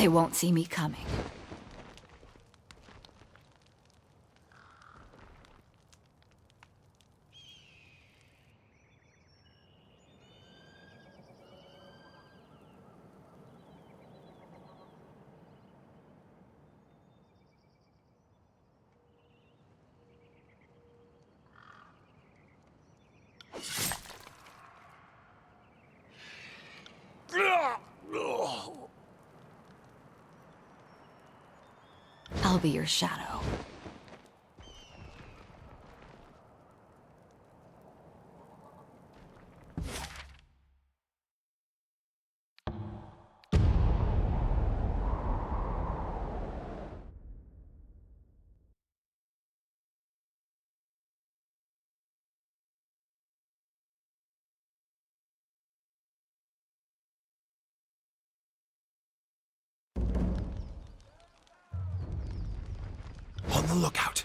They won't see me coming. I'll be your shadow. On the lookout.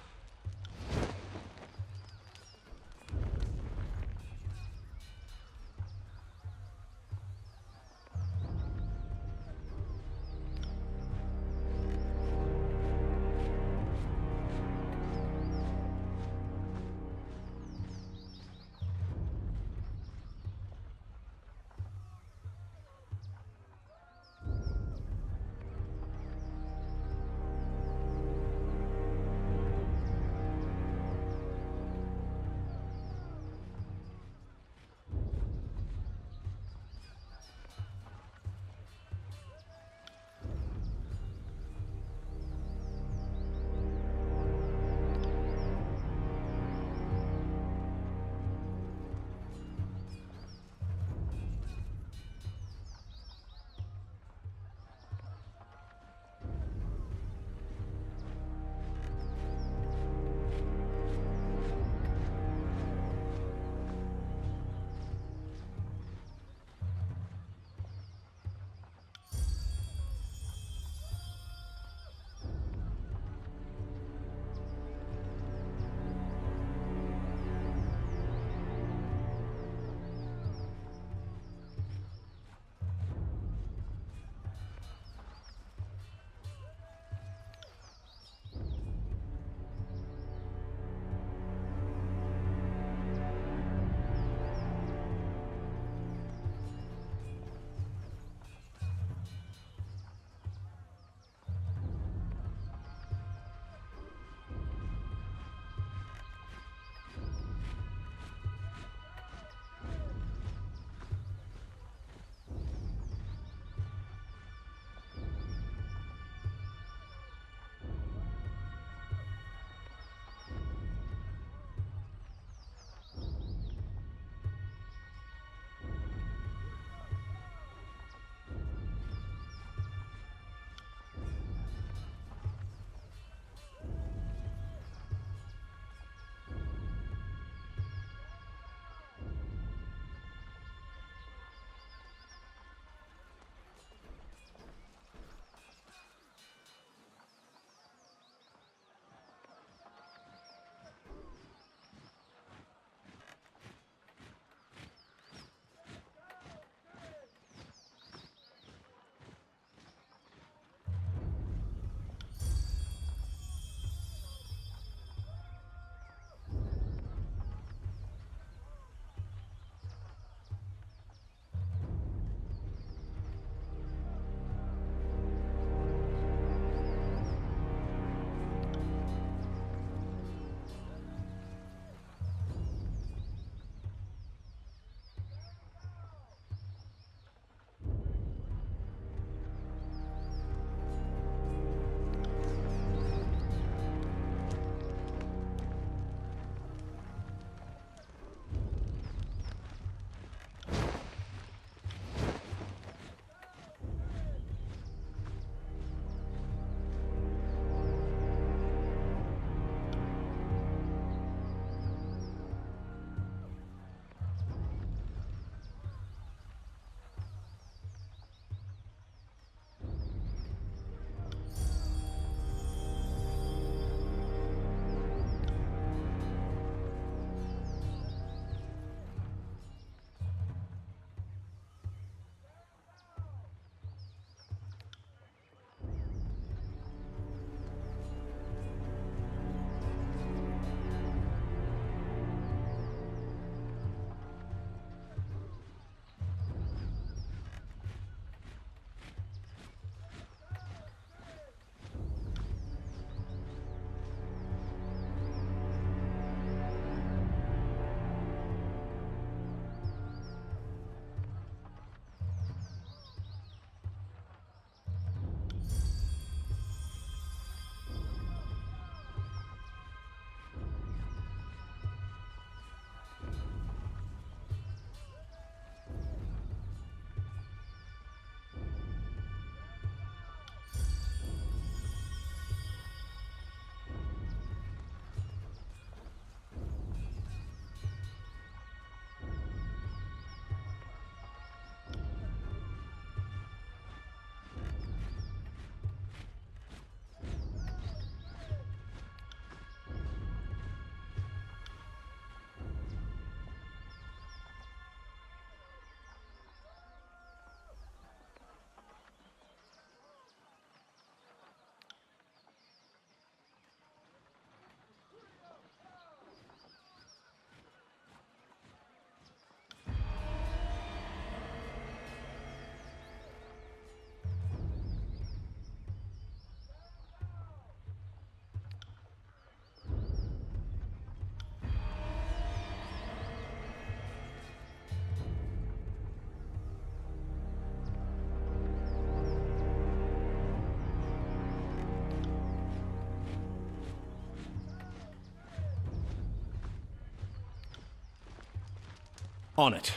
On it.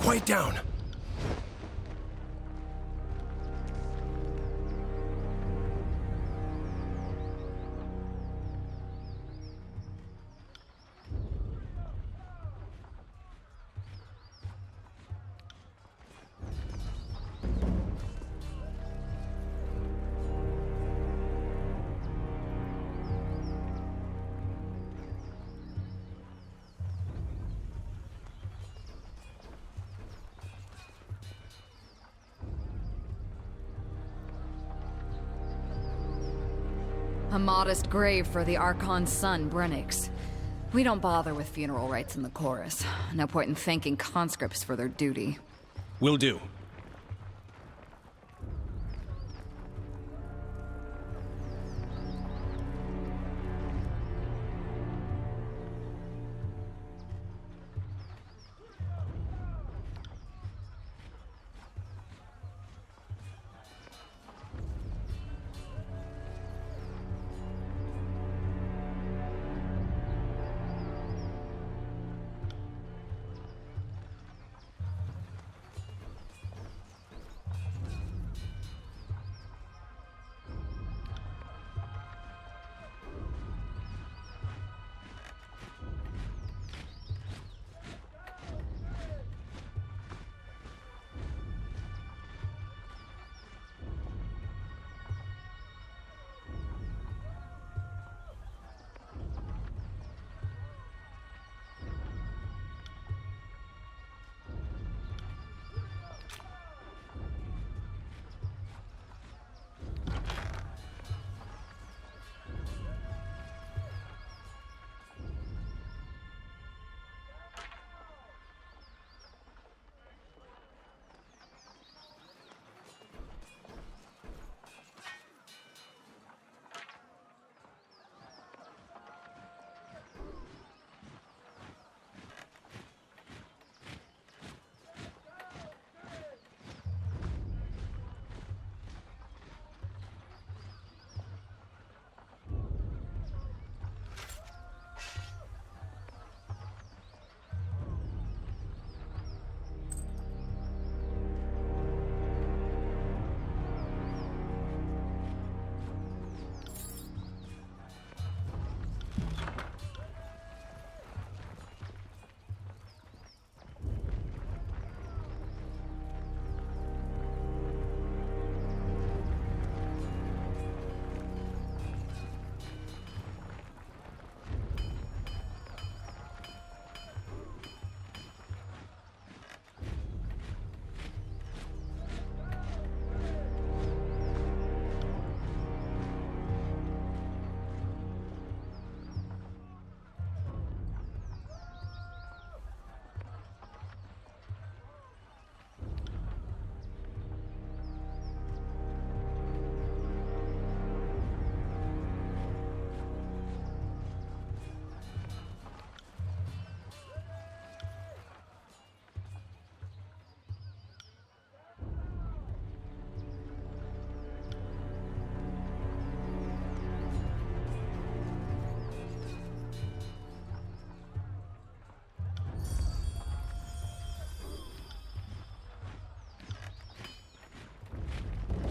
Quiet down. A modest grave for the archon's son, Brennix. We don't bother with funeral rites in the chorus. No point in thanking conscripts for their duty. Will do.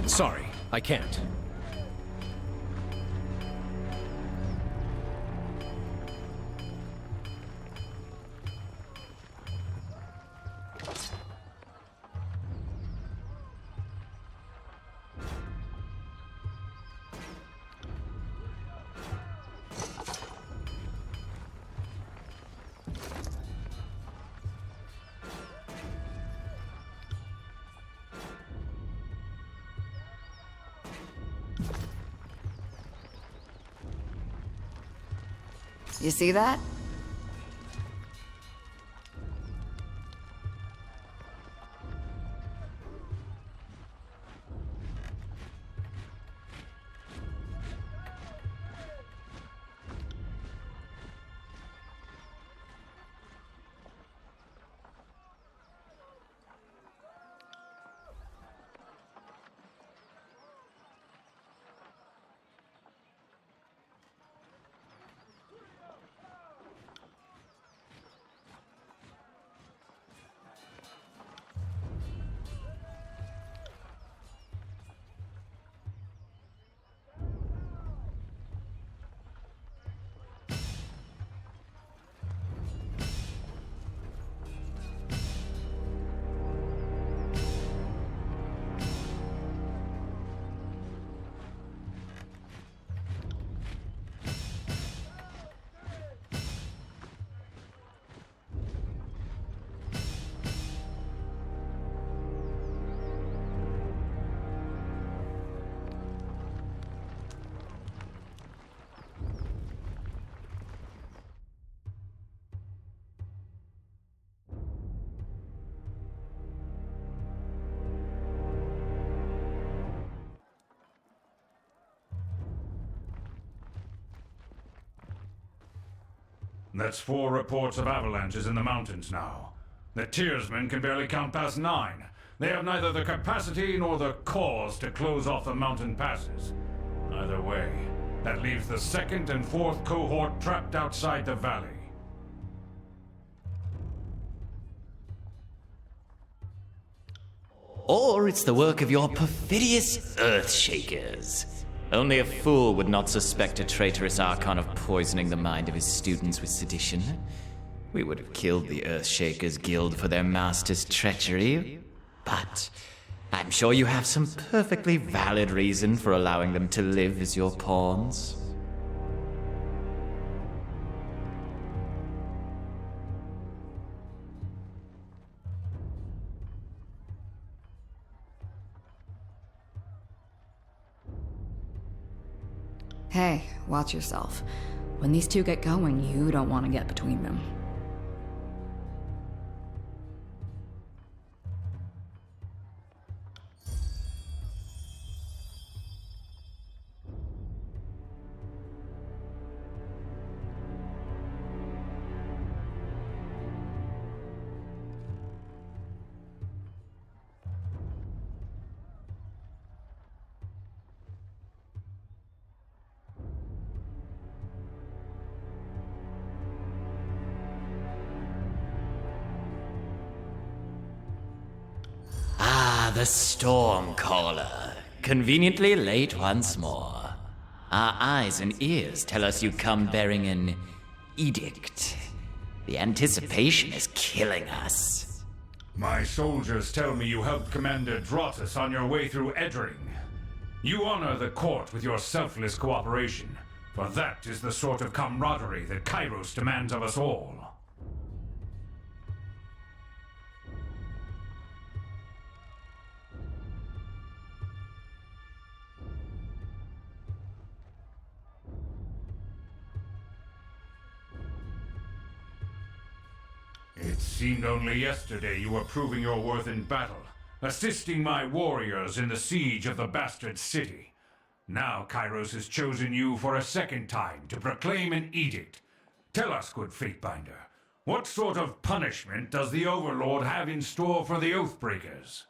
Sorry, I can't. You see that? That's 4 reports of avalanches in the mountains now. The Tearsmen can barely count past 9. They have neither the capacity nor the cause to close off the mountain passes. Either way, that leaves the 2nd and 4th cohort trapped outside the valley. Or it's the work of your perfidious Earthshakers. Only a fool would not suspect a traitorous archon of poisoning the mind of his students with sedition. We would have killed the Earthshakers Guild for their master's treachery, but I'm sure you have some perfectly valid reason for allowing them to live as your pawns. Hey, watch yourself. When these two get going, you don't want to get between them. The Stormcaller. Conveniently late once more. Our eyes and ears tell us you come bearing an edict. The anticipation is killing us. My soldiers tell me you helped Commander Drotus on your way through Eddring. You honor the court with your selfless cooperation, for that is the sort of camaraderie that Kyros demands of us all. It seemed only yesterday you were proving your worth in battle, assisting my warriors in the siege of the bastard city. Now Kyros has chosen you for a 2nd time to proclaim an edict. Tell us, good Fatebinder, what sort of punishment does the Overlord have in store for the Oathbreakers?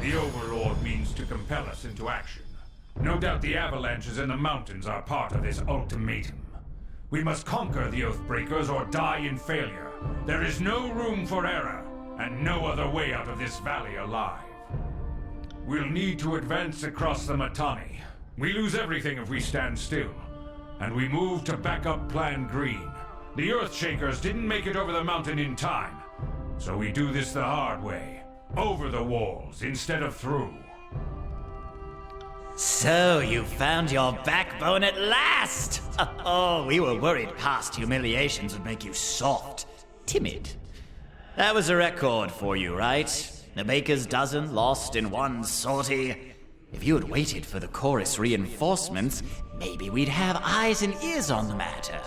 The Overlord means to compel us into action. No doubt the avalanches in the mountains are part of this ultimatum. We must conquer the Oathbreakers or die in failure. There is no room for error, and no other way out of this valley alive. We'll need to advance across the Mittani. We lose everything if we stand still. And we move to backup Plan Green. The Earthshakers didn't make it over the mountain in time. So we do this the hard way. Over the walls instead of through. So you found your backbone at last! Oh, we were worried past humiliations would make you soft, timid. That was a record for you, right? The baker's dozen lost in one sortie. If you had waited for the chorus reinforcements, maybe we'd have eyes and ears on the matter.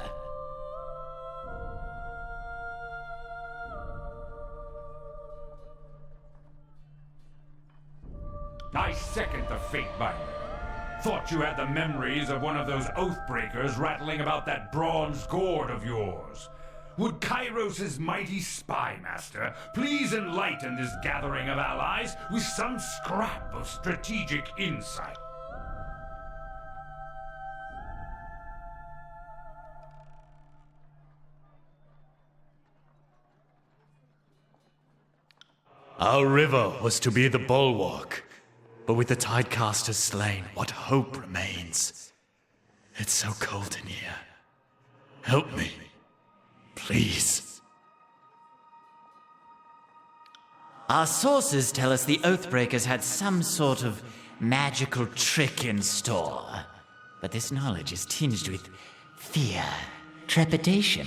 I second the Fatebinder. Thought you had the memories of one of those Oathbreakers rattling about that bronze gourd of yours. Would Kyros' mighty spy master please enlighten this gathering of allies with some scrap of strategic insight? Our river was to be the bulwark. But with the Tidecasters slain, what hope remains? It's so cold in here. Help me. Please. Our sources tell us the Oathbreakers had some sort of magical trick in store. But this knowledge is tinged with fear, trepidation.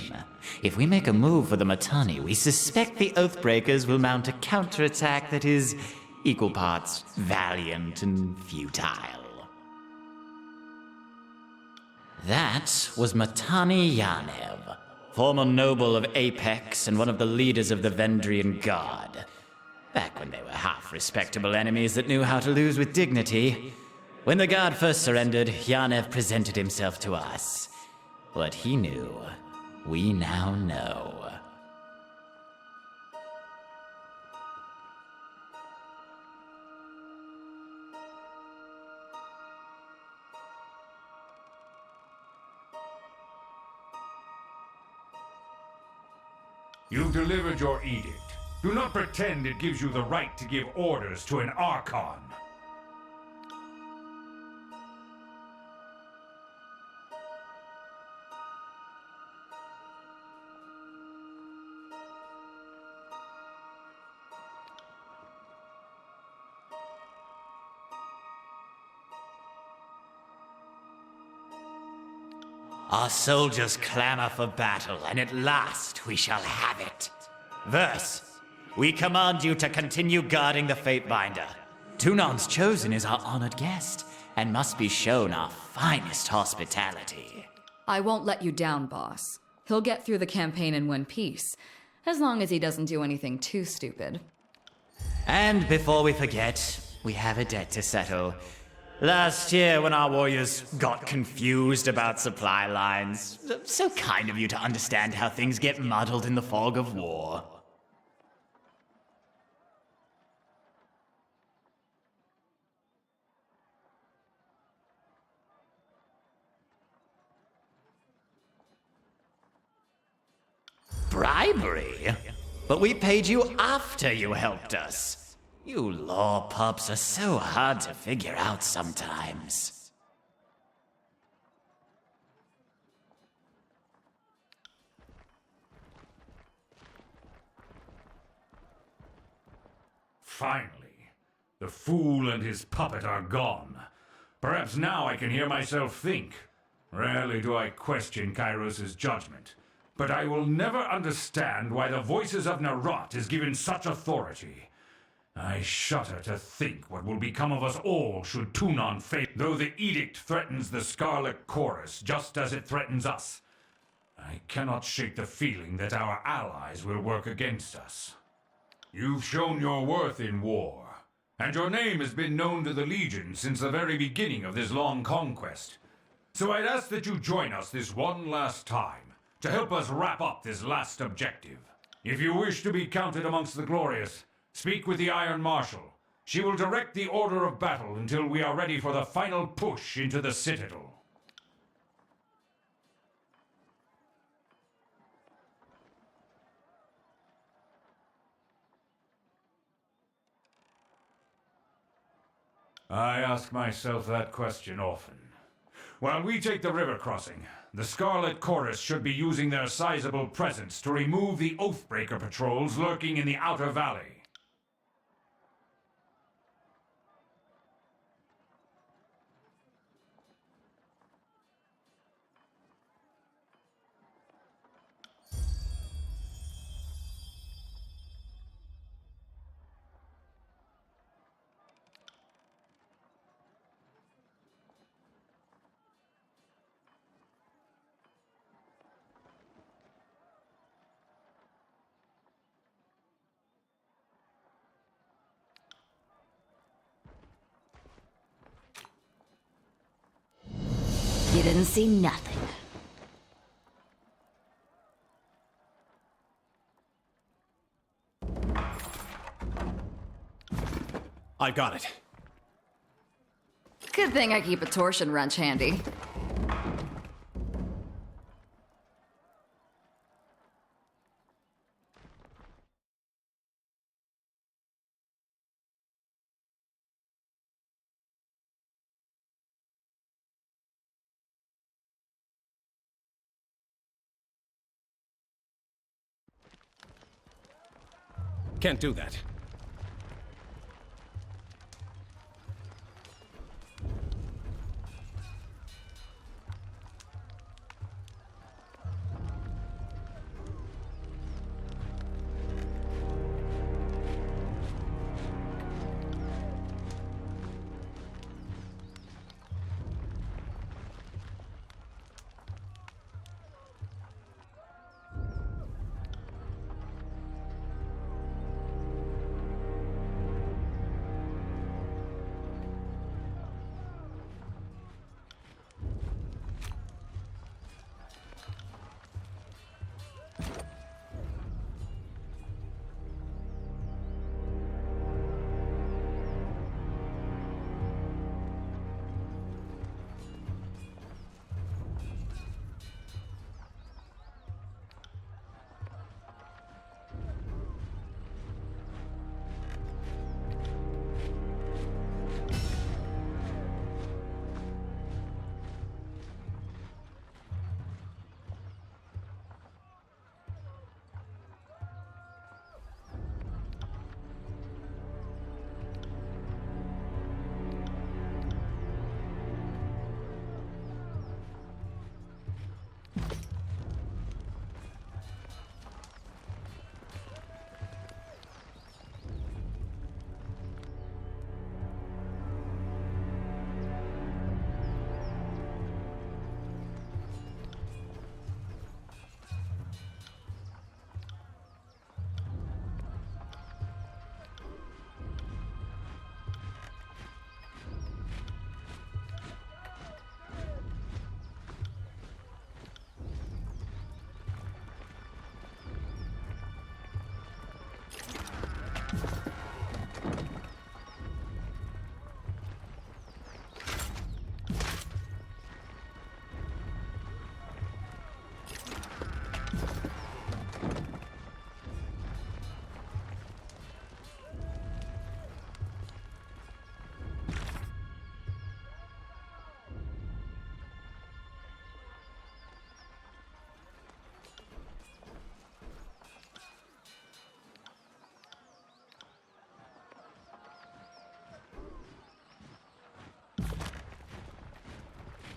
If we make a move for the Mittani, we suspect the Oathbreakers will mount a counterattack that is equal parts valiant and futile. That was Mittani Yanev, former noble of Apex and one of the leaders of the Vendrian Guard. Back when they were half-respectable enemies that knew how to lose with dignity. When the Guard first surrendered, Yanev presented himself to us. What he knew, we now know. You've delivered your edict. Do not pretend it gives you the right to give orders to an archon. Our soldiers clamor for battle, and at last we shall have it. Verse, we command you to continue guarding the Fatebinder. Tunan's Chosen is our honored guest, and must be shown our finest hospitality. I won't let you down, boss. He'll get through the campaign in one piece, as long as he doesn't do anything too stupid. And before we forget, we have a debt to settle. Last year, when our warriors got confused about supply lines. So kind of you to understand how things get muddled in the fog of war. Bribery? But we paid you after you helped us. You law pups are so hard to figure out sometimes. Finally, the fool and his puppet are gone. Perhaps now I can hear myself think. Rarely do I question Kyros' judgment, but I will never understand why the voices of Narot is given such authority. I shudder to think what will become of us all should Tunon fail, though the edict threatens the Scarlet Chorus just as it threatens us. I cannot shake the feeling that our allies will work against us. You've shown your worth in war, and your name has been known to the Legion since the very beginning of this long conquest. So I'd ask that you join us this one last time, to help us wrap up this last objective. If you wish to be counted amongst the glorious, speak with the Iron Marshal. She will direct the order of battle until we are ready for the final push into the Citadel. I ask myself that question often. While we take the river crossing, the Scarlet Chorus should be using their sizable presence to remove the Oathbreaker patrols lurking in the Outer Valley. You didn't see nothing. I got it. Good thing I keep a torsion wrench handy. Can't do that.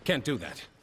Can't do that.